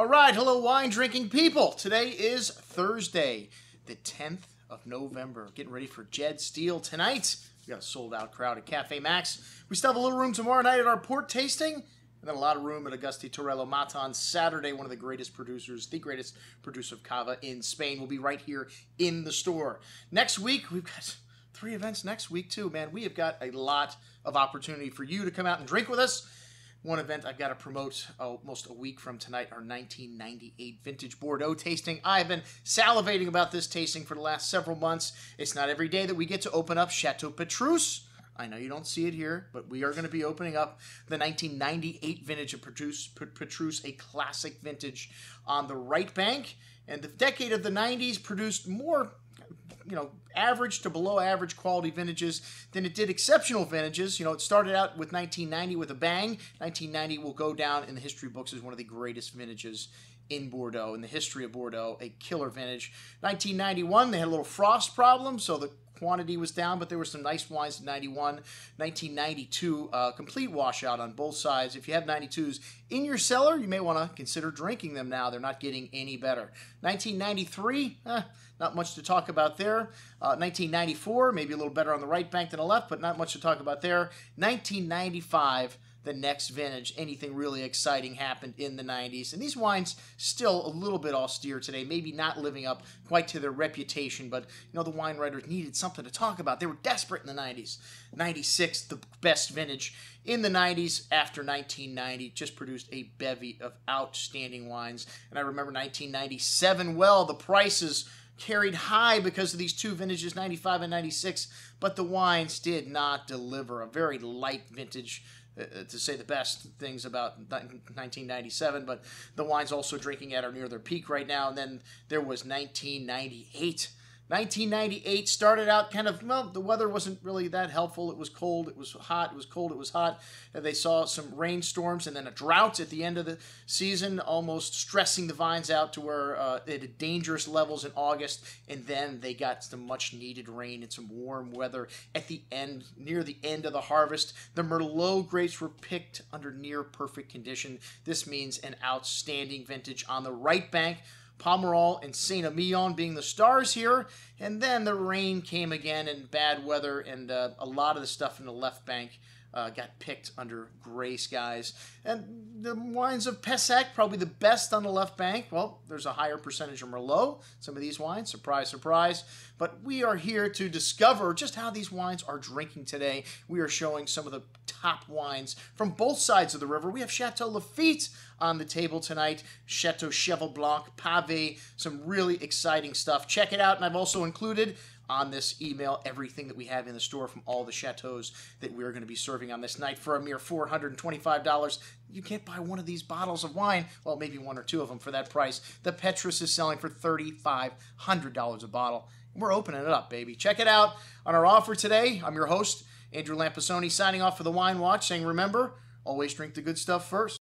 All right, hello wine drinking people. Today is Thursday, the 10th of November. Getting ready for Jed Steele tonight. We got a sold out crowd at Cafe Max. We still have a little room tomorrow night at our port tasting. And then a lot of room at Augusti Torello Mata on Saturday. One of the greatest producers, the greatest producer of cava in Spain, will be right here in the store. Next week, we've got 3 events next week too, man. We have got a lot of opportunity for you to come out and drink with us. One event I've got to promote almost a week from tonight, our 1998 Vintage Bordeaux tasting. I've been salivating about this tasting for the last several months. It's not every day that we get to open up Chateau Petrus. I know you don't see it here, but we are going to be opening up the 1998 vintage of Petrus, a classic vintage on the right bank. And the decade of the 90s produced more, average to below average quality vintages than it did exceptional vintages. It started out with 1990 with a bang. 1990 will go down in the history books as one of the greatest vintages in Bordeaux, in the history of Bordeaux, a killer vintage. 1991, they had a little frost problem, so the quantity was down, but there were some nice wines in 91. 1992, complete washout on both sides. If you have 92s in your cellar, you may want to consider drinking them now. They're not getting any better. 1993, not much to talk about there. 1994, maybe a little better on the right bank than the left, but not much to talk about there. 1995, the next vintage, anything really exciting happened in the 90s. And these wines still a little bit austere today, maybe not living up quite to their reputation, but the wine writers needed something to talk about. They were desperate in the 90s. 96, the best vintage in the 90s after 1990, just produced a bevy of outstanding wines. And I remember 1997 well. The prices carried high because of these 2 vintages, 95 and 96, but the wines did not deliver. A very light vintage, to say the best things about 1997, but the wines also drinking at are near their peak right now. And then there was 1998. 1998 started out kind of, the weather wasn't really that helpful. It was cold, it was hot, it was cold, it was hot. And they saw some rainstorms and then a drought at the end of the season, almost stressing the vines out to where they had dangerous levels in August. And then they got some much needed rain and some warm weather at the end, near the end of the harvest. The Merlot grapes were picked under near perfect condition. This means an outstanding vintage on the right bank. Pomerol and Saint-Emilion being the stars here. And then the rain came again and bad weather, and a lot of the stuff in the left bank got picked under gray skies. And the wines of Pessac, probably the best on the left bank. Well, there's a higher percentage of Merlot, some of these wines, surprise, surprise. But we are here to discover just how these wines are drinking today. We are showing some of the top wines from both sides of the river. We have Chateau Lafite on the table tonight, Chateau Cheval Blanc, Pavie, some really exciting stuff. Check it out, and I've also included on this email everything that we have in the store from all the chateaus that we're going to be serving on this night for a mere $425. You can't buy one of these bottles of wine, well, maybe 1 or 2 of them for that price. The Petrus is selling for $3,500 a bottle. We're opening it up, baby. Check it out on our offer today. I'm your host, Andrew Lampasone, signing off for the Wine Watch, saying remember, always drink the good stuff first.